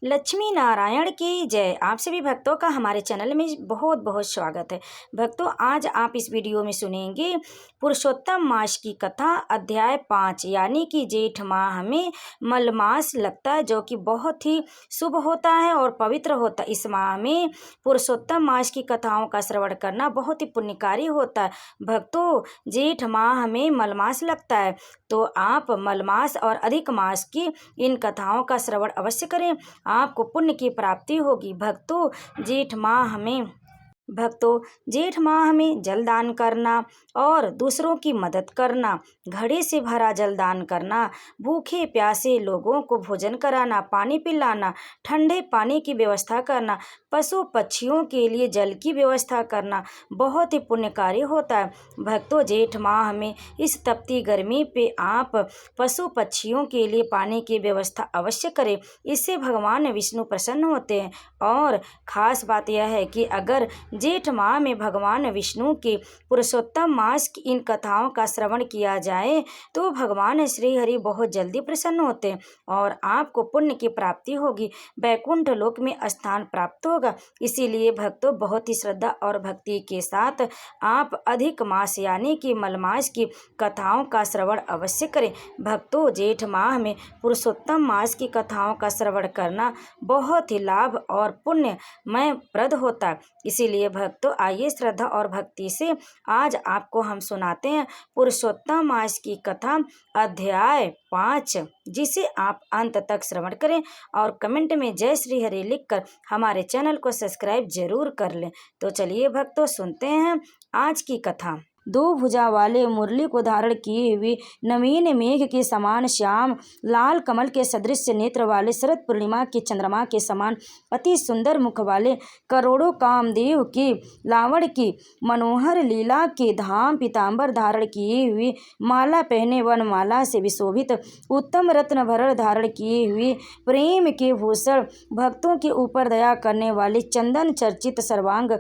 लक्ष्मी नारायण की जय। आप सभी भक्तों का हमारे चैनल में बहुत बहुत स्वागत है। भक्तों, आज आप इस वीडियो में सुनेंगे पुरुषोत्तम मास की कथा, अध्याय 5, यानी कि जेठ माह में मलमास लगता है, जो कि बहुत ही शुभ होता है और पवित्र होता है। इस माह में पुरुषोत्तम मास की कथाओं का श्रवण करना बहुत ही पुण्यकारी होता है। भक्तों, जेठ माह में मलमास लगता है, तो आप मलमास और अधिक मास की इन कथाओं का श्रवण अवश्य करें, आपको पुण्य की प्राप्ति होगी। जेठ माह में जल दान करना और दूसरों की मदद करना, घड़े से भरा जल दान करना, भूखे प्यासे लोगों को भोजन कराना, पानी पिलाना, ठंडे पानी की व्यवस्था करना, पशु पक्षियों के लिए जल की व्यवस्था करना बहुत ही पुण्यकारी होता है। भक्तों, जेठ माह में इस तपती गर्मी पे आप पशु पक्षियों के लिए पानी की व्यवस्था अवश्य करें, इससे भगवान विष्णु प्रसन्न होते हैं। और ख़ास बात यह है कि अगर जेठ माह में भगवान विष्णु के पुरुषोत्तम मास की इन कथाओं का श्रवण किया जाए तो भगवान श्री हरि बहुत जल्दी प्रसन्न होते हैं और आपको पुण्य की प्राप्ति होगी, वैकुंठ लोक में स्थान प्राप्त होगा। इसीलिए भक्तों, बहुत ही श्रद्धा और भक्ति के साथ आप अधिक मास यानी कि मलमास की कथाओं का श्रवण अवश्य करें। भक्तों, जेठ माह में पुरुषोत्तम मास की कथाओं का श्रवण करना बहुत ही लाभ और पुण्यमय प्रद होता है। इसीलिए भक्तों, आइए श्रद्धा और भक्ति से आज आपको हम सुनाते हैं पुरुषोत्तम मास की कथा, अध्याय 5, जिसे आप अंत तक श्रवण करें और कमेंट में जय श्री हरि लिखकर हमारे चैनल को सब्सक्राइब जरूर कर लें। तो चलिए भक्तों, सुनते हैं आज की कथा। दो भुजा वाले मुरली को धारण किए हुए, नवीन मेघ के समान श्याम लाल कमल के सदृश नेत्र वाले, शरद पूर्णिमा के चंद्रमा के समान अति सुंदर मुख वाले, करोड़ों कामदेव के लावण की मनोहर लीला के धाम पीताम्बर धारण किए हुए, माला पहने वनमाला से विशोभित, उत्तम रत्न भरण धारण किए हुए, प्रेम के भूषण, भक्तों के ऊपर दया करने वाले, चंदन चर्चित सर्वांग,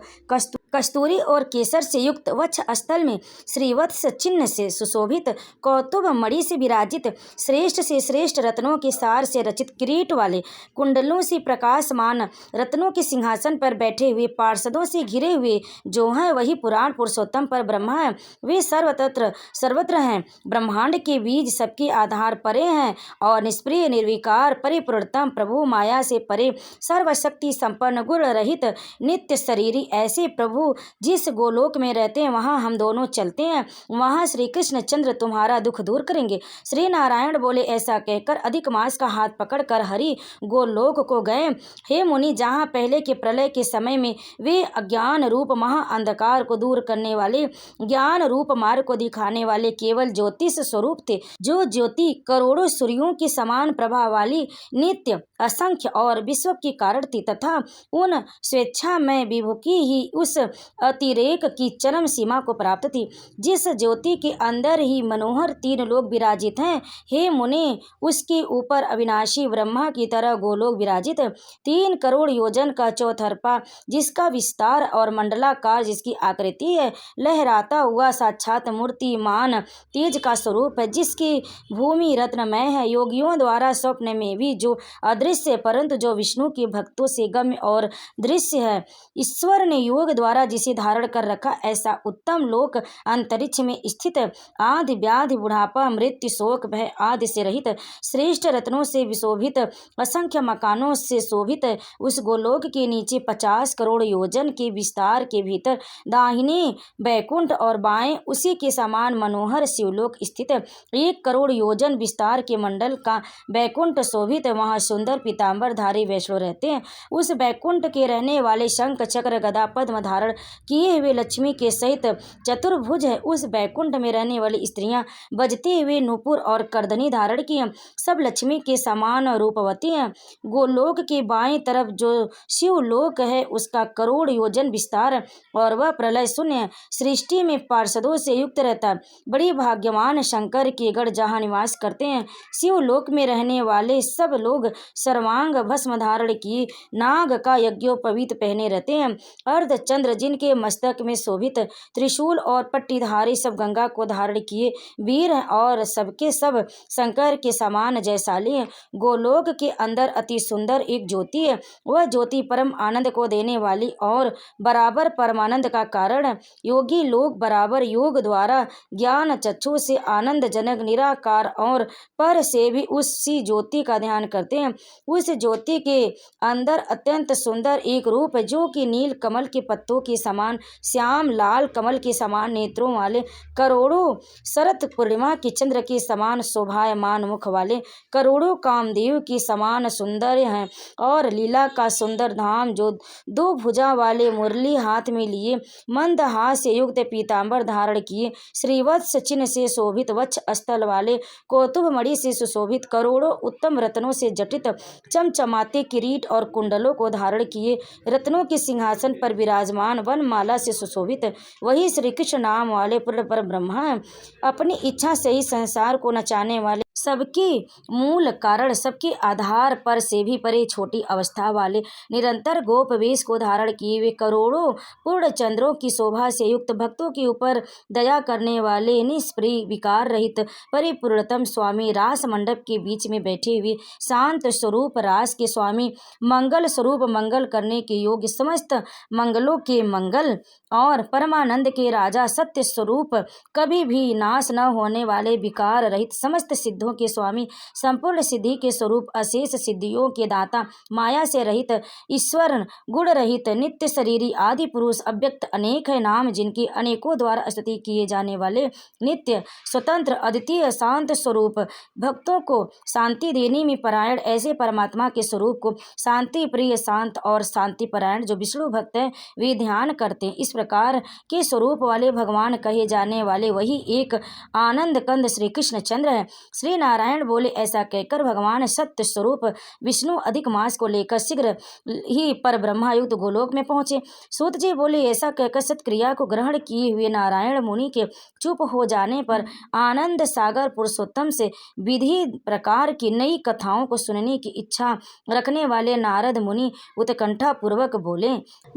कस्तूरी और केसर से युक्त, वक्ष स्थल में श्रीवत्स चिन्ह से सुशोभित, कौतुभ मणि से विराजित, श्रेष्ठ से श्रेष्ठ रत्नों के सार से रचित किरीट वाले, कुंडलों से प्रकाशमान, रत्नों के सिंहासन पर बैठे हुए, पार्षदों से घिरे हुए, जो हैं वही पुराण पुरुषोत्तम पर ब्रह्मा है। वे सर्वत्र हैं, ब्रह्मांड के बीज, सबके आधार परे हैं और निष्प्रिय निर्विकार परिपूर्णतम प्रभु, माया से परे, सर्वशक्ति संपन्न, गुण रहित, नित्य शरीरी, ऐसे प्रभु जिस गोलोक में रहते हैं वहां हम दोनों चलते हैं, वहां श्री कृष्ण चंद्र तुम्हारा दुख दूर करेंगे। श्री नारायण बोले। ऐसा कहकर अधिक मास का हाथ पकड़कर हरि गोलोक को गए। हे मुनि, जहां पहले के प्रलय के समय में वे अज्ञान रूप महा अंधकार को दूर करने वाले, ज्ञान रूप मार्ग को दिखाने वाले केवल ज्योतिष स्वरूप थे, जो ज्योति करोड़ों सूर्यों की समान प्रभा वाली, नित्य, असंख्य और विश्व की कारण थी, तथा उन स्वेच्छा में विभुकी ही उस अतिरेक की चरम सीमा को प्राप्त थी, जिस ज्योति के अंदर ही मनोहर तीन लोग विराजित हैं। हे मुने, उसके ऊपर अविनाशी ब्रह्मा की तरह गोलोक विराजित, 3 करोड़ योजन का चौथरपा जिसका विस्तार और मंडलाकार जिसकी आकृति है, लहराता हुआ साक्षात मूर्तिमान तेज का स्वरूप है, जिसकी भूमि रत्नमय है, योगियों द्वारा स्वप्न में भी जो अदृश्य परंतु जो विष्णु के भक्तों से गम्य और दृश्य है, ईश्वर ने योग द्वारा जिसे धारण कर रखा, ऐसा उत्तम लोक अंतरिक्ष में स्थित, आदि व्याधि बुढ़ापा मृत्यु शोक भय आदि से रहित, श्रेष्ठ रत्नों से विशोभित, असंख्य मकानों से शोभित, उस गोलोक के नीचे 50 करोड़ योजन के विस्तार के भीतर दाहिने बैकुंठ और बाएं उसी के समान मनोहर शिवलोक स्थित, 1 करोड़ योजन विस्तार के मंडल का बैकुंठ शोभित, वहां सुंदर पीताम्बरधारी वैष्णव रहते हैं। उस बैकुंठ के रहने वाले शंख चक्र गदा पद्म धारण किए हुए लक्ष्मी के सहित चतुर्भुज है। उस बैकुंठ में रहने वाली स्त्रियां बजते हुए नूपुर और करदनी धारण की हैं, सब लक्ष्मी के समान रूपवती हैं। गोलोक के बाएं तरफ जो शिवलोक है, उसका करोड़ योजन विस्तार और वह प्रलय शून्य है, सृष्टि में पार्षदों से युक्त रहता है। बड़ी भाग्यवान शंकर के गढ़ जहाँ निवास करते हैं। शिवलोक में रहने वाले सब लोग सर्वांग भस्म धारण किए, नाग का यज्ञोपवीत पहने रहते हैं, अर्धचंद्र जिनके मस्तक में शोभित त्रिशूल और पट्टीधारी सब गंगा को धारण किए वीर हैं और सबके सब शंकर के समान जयशाली हैं। गोलोक के अंदर अति सुंदर एक ज्योति है। वह ज्योति परम आनंद को देने वाली और बराबर परमानंद का कारण है। योगी लोग बराबर योग द्वारा ज्ञान चक्षु से आनंद जनक निराकार और पर से भी उसी ज्योति का ध्यान करते हैं। उस ज्योति के अंदर अत्यंत सुंदर एक रूप है जो कि नील कमल के पत्तों के समान श्याम लाल कमल के समान नेत्रों वाले, करोड़ों शरत पूर्णिमा की चंद्र के समान शोभायमान मुख वाले, करोड़ों कामदेव के समान सुंदर हैं और लीला का सुंदर धाम जो दो भुजा वाले, मुरली हाथ में लिए, मंद हाथ से युक्त पीतांबर धारण किए, श्रीवत्स चिन्ह से शोभित वक्ष स्थल वाले, कौतुभ मणि से सुशोभित, करोड़ों उत्तम रत्नों से जटित चमचमाते किरीट और कुंडलों को धारण किए, रत्नों के सिंहासन पर विराजमान, वनमाला से सुशोभित वही श्री कृष्ण नाम वाले पूर्ण पर ब्रह्मा है। अपनी इच्छा से ही संसार को नचाने वाले, सबके मूल कारण, सबके आधार पर से भी परे छोटी अवस्था वाले, निरंतर गोप वेश को धारण किए हुए, करोड़ों पूर्ण चंद्रों की शोभा से युक्त, भक्तों के ऊपर दया करने वाले, निष्प्रिय विकार रहित परिपूर्णतम स्वामी, रास मंडप के बीच में बैठे हुए शांत स्वरूप रास के स्वामी, मंगल स्वरूप, मंगल करने के योग्य, समस्त मंगलों के मंगल और परमानंद के राजा, सत्य स्वरूप, कभी भी नाश न होने वाले, विकार रहित, समस्त सिद्धों के स्वामी, संपूर्ण सिद्धि के स्वरूप, अशेष सिद्धियों के दाता, माया से रहित, ईश्वर गुण रहित, नित्य शरीरी, आदि पुरुष, अव्यक्त, अनेक है नाम जिनके, अनेकों द्वारा स्तुति किए जाने वाले, नित्य स्वतंत्र अद्वितीय शांत स्वरूप, भक्तों को शांति देने में परायण, ऐसे परमात्मा के स्वरूप को शांति प्रिय, शांत और शांति परायण जो विष्णु भक्त हैं वे ध्यान करते हैं। इस प्रकार के स्वरूप वाले भगवान कहे जाने वाले वही एक आनंद कंद श्री कृष्ण चंद्र है। श्री नारायण बोले, ऐसा कहकर भगवान सत्य स्वरूप विष्णु अधिक मास को लेकर शीघ्र ही पर ब्रह्मायुक्त गोलोक में पहुंचे। सूत जी बोले, ऐसा कहकर सत्क्रिया को ग्रहण किए हुए नारायण मुनि के चुप हो जाने पर आनंद सागर पुरुषोत्तम से विधि प्रकार की नई कथाओं को सुनने की इच्छा रखने वाले नारद मुनि उत्कंठा पूर्वक बोले।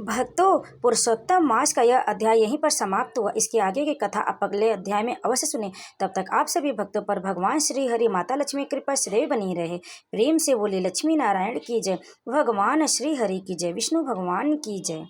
भक्तों, पुरुषोत्तम मास का यह अध्याय यहीं पर समाप्त हुआ। इसके आगे की कथा आप अगले अध्याय में अवश्य सुने। तब तक आप सभी भक्तों पर भगवान श्री हरि माता लक्ष्मी कृपा सदैव बनी रहे। प्रेम से बोले लक्ष्मी नारायण की जय, भगवान श्री हरि की जय, विष्णु भगवान की जय।